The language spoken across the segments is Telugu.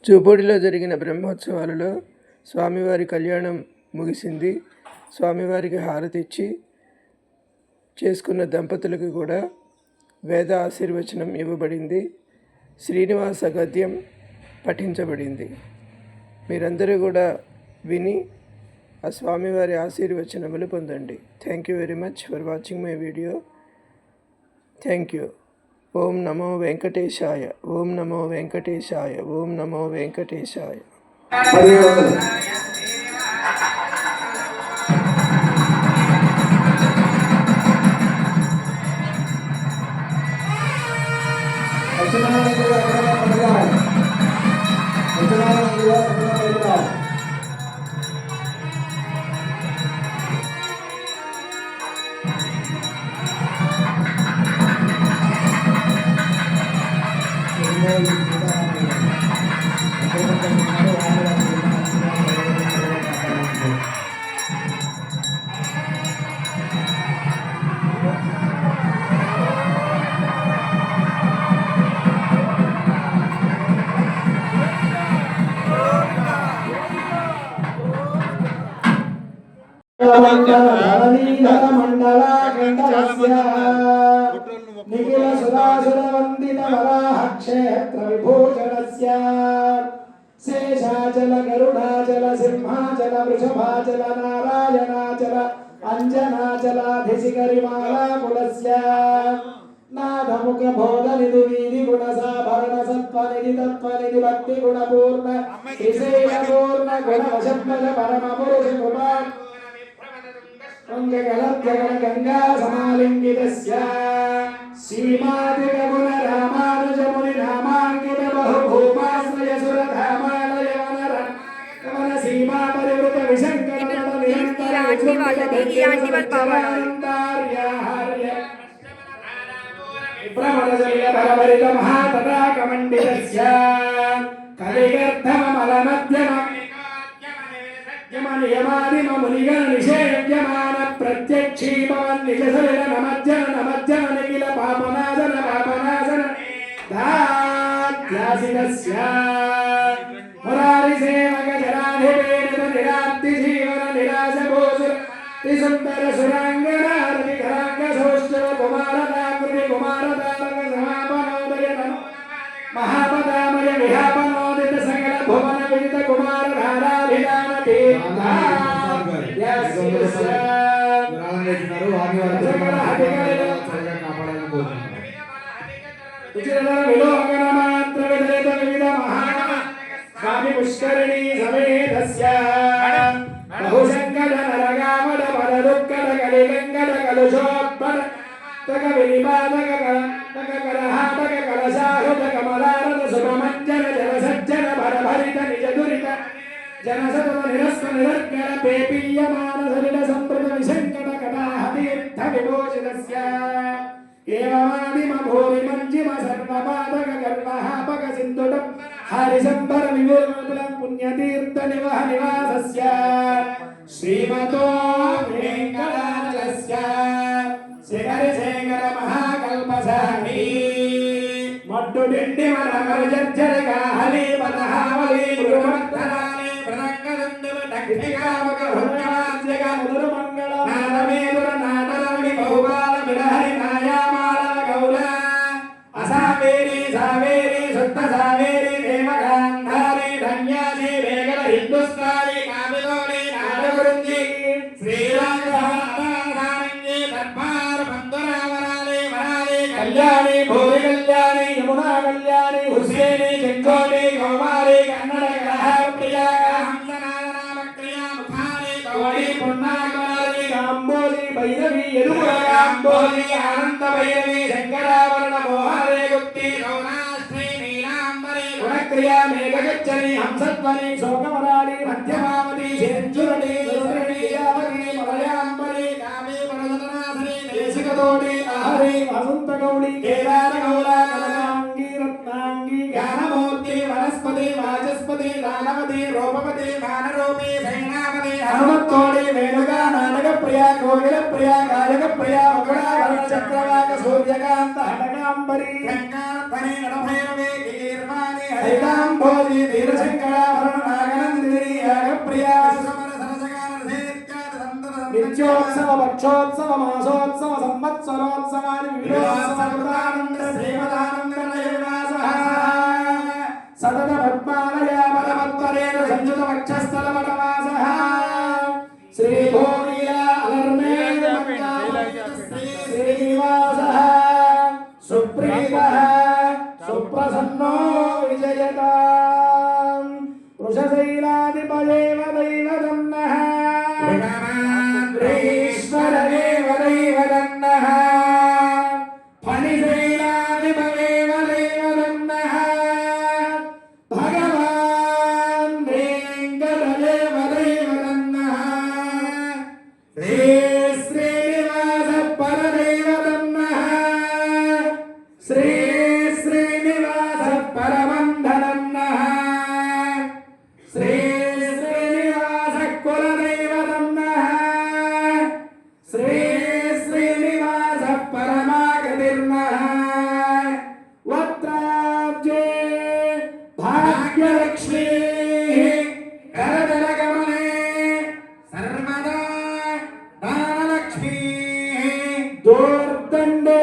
చూపూడిలో జరిగిన బ్రహ్మోత్సవాలలో స్వామివారి కళ్యాణం ముగిసింది. స్వామివారికి హారతి ఇచ్చి చేసుకున్న దంపతులకు కూడా వేద ఆశీర్వచనం ఇవ్వబడింది. శ్రీనివాస గద్యం పఠించబడింది. మీరందరూ కూడా విని ఆ స్వామివారి ఆశీర్వచనములు పొందండి. Thank you very much for watching my video. Thank you. ఓం నమో వెంకటేశాయ, ఓం నమో వెంకటేశాయ, ఓం నమో వెంకటేశాయ. నిఖిల సురాసుర వందిత వరాహక్షేత్ర విభూషణస్య శేషాచల గరుడాచల సింహాచల వృషభాచల నారాయణాచల అంజనాచలాధిశిఖరిమాలాకులస్య నాదముఖ బోధనిధి వీధి గుణ సాభరణ సత్వనిధి తత్వనిధి భక్తి గుణపూర్ణ శ్రీశైలపూర్ణ గుణవశత్మజ పరమ పురుష కుమార్ గంగా సమాలింగితస్య శ్రీమాదిక గుణ రామానుజ ముని నామాంకిత బహుభూమాశ్రయ సురధామాలయ వన సీమా పరివృత విశంకర నిరంతర భ్రమణశైల భరవరిత మహాతటాకమండితస్య కలిగర్ధమలమధ్యమ యమాదిమ మునిగణ నిషేవ్యమాన ప్రత్యక్షీభవన్ నిజసలిల నమజ్జన నమజ్జన నిఖిల పాపనాశన పాపనాశన దాస్యాసితస్య మురారి సేవక జరాధిపేడిత నిరాప్తి జీవన నిరాశ భూసుర సుందర సురాంగనారతి కరాంగ సౌష్ఠవ కుమారదాకృతి కుమారదారక సమాపనోదయ మహాపదామయ విహాపనోదిత సకల భువన విదిత కుమార ధారాభిధాన పుష్కరిణీ సమేతస్య బహుశంకట నరగామడ పరదుక్కట కలిగంగట కలుషోత్పర తక వినిపాతక తక కలహాతక కలశాహుత కమలారత సుమమంజన జనసజ్జన భరభరిత నిజ దురిత జనసత నిరస్వ నిరర్గణ పేపీయమాన సలిల సంప్రద విశంకట కటాహతీర్థ విమోచితస్య ఏవమాదిమ భూరి మంజిమ సర్వపాదక గర్వహాపక సింధుటం హరిశంబర విమూలపులం పుణ్యతీర్థ నివహ నివాసస్య శ్రీమతో వెంకటాచలస్య శిఖరి శేఖర మహాకల్పసాని మడ్డు డిండి మనమర జర్జరగా హలి పదహావలి గురువర్ధనాని ప్రదంగదండవ దక్షిణామక హృదయాజ్యగ ముదురు మంగళ నాదమేదుర నాదరవి బహుబాల విరహరి నాయామాల గౌల అసావేరి సావేరి శుద్ధ సావేరి దేవగాంధారి ధన్యాసి వేగల హిందుస్థాని కామిలోని నాదగురుంజి శ్రీరామ సహస్రారంగి దర్బార్ బంధురావరాలి వరాలి కళ్యాణి భూరి కళ్యాణి యమునా కళ్యాణి హుసేని చెంగోని కౌమారి కన్నడ గ్రహ ప్రియ హంసనామ క్రియా ముఖాని గౌరీ పున్నాగరాలి కాంబోలి భైరవి ఎదుగుల కాంబోలి ఆనంద భైరవి శంకరావరణ మోహరే గుప్తి గౌరాశ్రీ నీలాంబరి గుణక్రియా మేఘగచ్చని హంసత్వని శోకమరాళి మధ్యమావతి సెంచురని సురని యావతి మలయాంబరి కామే వరదనాథని దేశికతోడి ఆహరి వసంత గౌడి కేదార గౌర కనకాంగి రత్నాంగి జ్ఞానమూర్తి వనస్పతి వాచస్పతి దానవతి రూపవతి మానరూపి సైనాపతి హనుమత్తోడి వేణుగా నాటక ప్రియ ప్రియా కోకిల ప్రియా గాయక ప్రియా మకుళావరణ చక్రవాక సూర్యకాంత హటకాంబరి గంగాధరి నడభైరవే కీర్వాణి హరికాంబోధి వీరశంకరాభరణ నాగనందిని యాగ ప్రియా సమర సరసగాన సేత్యాద సంతత నిత్యోత్సవ పక్షోత్సవ మాసోత్సవ సంవత్సరోత్సవాని వివిధోత్సవానంద శ్రీమదానంద నయనాసహ సతత పద్మాలయ పరమత్వరేణ సంయుత వక్షస్థల వటవాసః శ్రీ భోగియా అలర్మేణ శ్రీనివాసః సుప్రీతః సుప్రసన్నో విజయతాం వృషశైలాధిపదేవ దైవదన్నః ఈశ్వరదేవ దైవదన్నః ఫణిశైలాధిపదేవ దైవదన్నః భగవాన్ వెంకటదేవ దైవదన్నః శ్రీ శ్రీనివాస పరదైవదన్నః శ్రీ శ్రీనివాస పరమంధనన్నః శ్రీ శ్రీనివాస కులదైవదన్నః శ్రీ శ్రీనివాస పరమాగతిర్నః వత్రాబ్జే భాగ్యలక్ష్మీ కరదలగమనే సర్వదా దానలక్ష్మీ దూర్దండే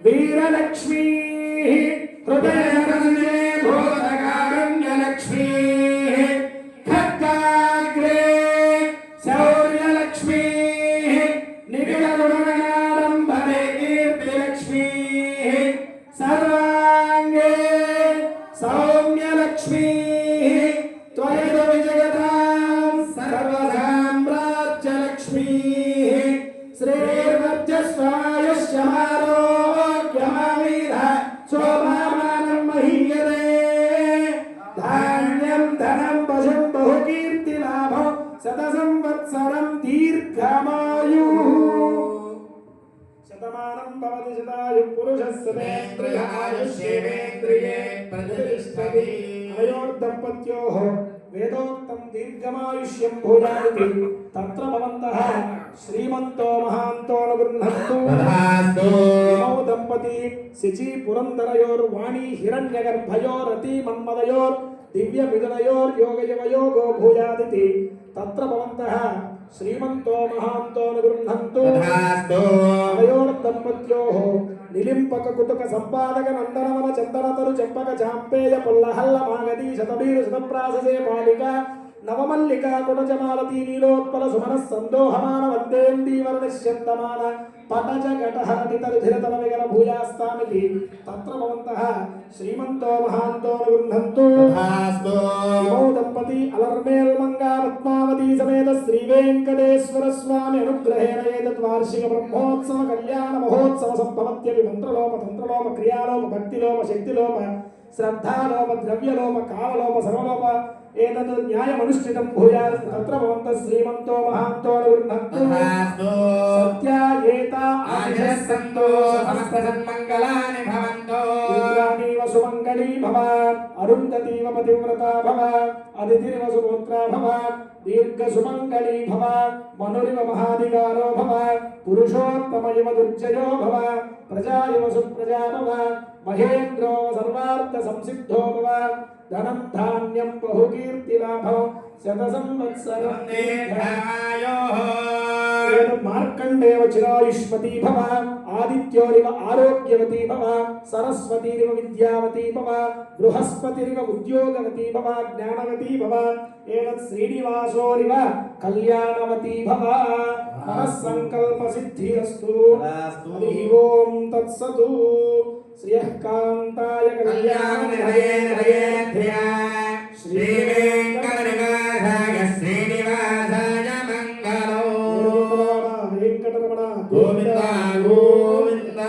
వీరలక్ష్మీ హృదయరజనే భూతకారుణ్యలక్ష్మీ ఖడ్గాగ్రే శౌర్యలక్ష్మీ నిఖిలగుణగణాడంబరే కీర్తిలక్ష్మీ సర్వాంగే సౌమ్యలక్ష్మీ త్వరిత విజయతాం సర్వసామ్రాజ్యలక్ష్మీ శ్రీర్వర్చస్వాయుష్యమారోగ్యమావీర శోభామానం మహీయతే ధాన్యం ధనం పశుం బహుకీర్తిలాభం శత సంవత్సరం దీర్ఘమాయు శతమానం భవతి శతాయు పురుషస్యేంద్రియ ఆయుష్యేంద్రియే ప్రతిష్టతి అయోర్దంపత్యోః వేదోక్తం దీర్ఘమాయుష్యం భూయాతి తత్ర భవంతః శ్రీమంతో మహాంతో గృహంతు ఇమౌ దంపతి శచి పురంధరయోర్వాణీ హిరణ్యగర్భయోరతి మన్మదయోర్ దివ్య మిథునయోర్ యోగయవయోగో భూయాదితి తత్ర భవంతః శ్రీమంతో మహాంతో గృహంతు అయోర్దంపత్యోః నిలింపక కుతుక సంపాదక నందనవన చందనతరు చెంపక చాంపేయ పుల్లహల్ల మాగధి శతబీరు శతప్రాససే బాలిక నవమల్లిక కుటజమాలతీ నీలోత్పల సుమన సందోహమాన వందేందీవర్ణశ్యంతమాన పటజ ఘటహరతి తరుధిరతల విగర భూయాస్తామితి తత్ర భవంతః శ్రీమంతో మహాంతో గృహంతు ఇమౌ దంపతి అలర్మేల్మంగా పద్మావతీ సమేత శ్రీ వెంకటేశ్వర స్వామి అనుగ్రహేణ ఏతద్ వార్షిక బ్రహ్మోత్సవ కళ్యాణ మహోత్సవ సంభవత్యపి మంత్రలోప తంత్రలోప క్రియాలోప భక్తిలోప శక్తిలోప శ్రద్ధాలోప ద్రవ్యలోప కాలలోప సర్వలోప ఏతద్ న్యాయమనుష్ఠితం భూయాత్ తత్ర భవంతః శ్రీమంతో మహాంతో గృహంతు సత్యాయేత ఆశస్సంతో సమస్త సన్మంగళాని భవంతో ఇంద్రాణీవ సుమంగళీ భవ అరుంధతీవ పతివ్రతా భవ అదితిరివ సుపుత్రా భవ దీర్ఘ సుమంగళీ భవ మనురివ మహాధికారో భవ పురుషోత్తమ ఇవ దుర్జయో భవ ప్రజా ఇవ సుప్రజా భవ మహేంద్రో సర్వార్థ సంసిద్ధో భవ ధనం ధాన్యం బహుకీర్తిలాభం శత సంవత్సరం మార్కండేవ చిరాయుష్మతీ భవ ఆదిత్యోరివ ఆరోగ్యవతీ భవ సరస్వతీరివ విద్యావతీ భవ బృహస్పతిరివ ఉద్యోగవతీ భవ జ్ఞానవతీ భవ ఏతత్ శ్రీనివాసోరివ కళ్యాణవతీ భవ మనస్సంకల్ప సిద్ధిరస్తు హరి ఓం తత్సతు శ్రియః కాంతాయ కళ్యాణ నిలయే నిలయేధ్య శ్రీ వెంకటనివాసాయ శ్రీనివాసాయ మంగళం వెంకటరమణ గోవింద గోవింద.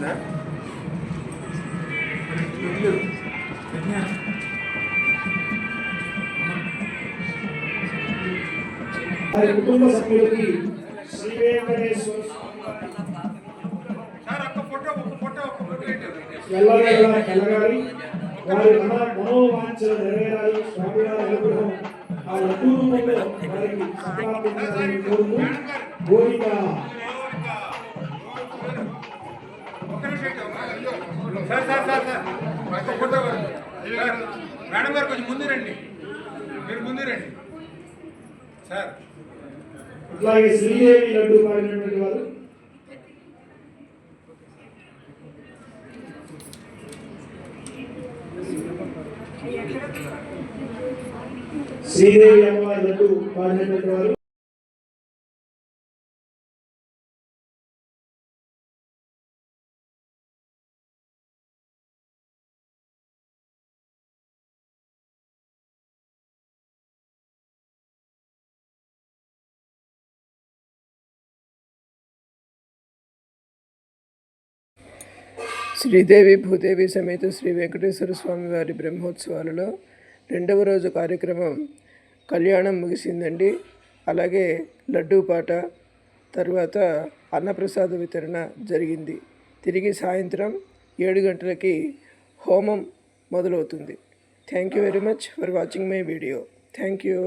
వచ్చిందా? వారి కుటుంబ సభ్యులకి శ్రీ వెంకటేశ్వర ఎల్లవేళలా కలగాలి, వారి మనోవాంఛలు నెరవేరాలి, స్వామివారి అనుగ్రహం ఆ లడ్డూ రూపంలో వారికి సంప్రాప్తించాలని కోరుతూ గోవింద మేడం గారు కొంచెం ముందు రండి, మీరు ముందు రండి సార్. అట్లాగే శ్రీదేవి లడ్డూ పాడినటువంటి వారు శ్రీదేవి అమ్మవారి లడ్డూ పాడినటువంటి వారు శ్రీదేవి భూదేవి సమేత శ్రీ వెంకటేశ్వర స్వామి వారి బ్రహ్మోత్సవాలలో 2వ రోజు కార్యక్రమం కళ్యాణం ముగిసిందండి. అలాగే లడ్డూ పాట తర్వాత అన్నప్రసాద వితరణ జరిగింది. తిరిగి సాయంత్రం 7 గంటలకి హోమం మొదలవుతుంది. Thank you very much for watching my video. Thank you.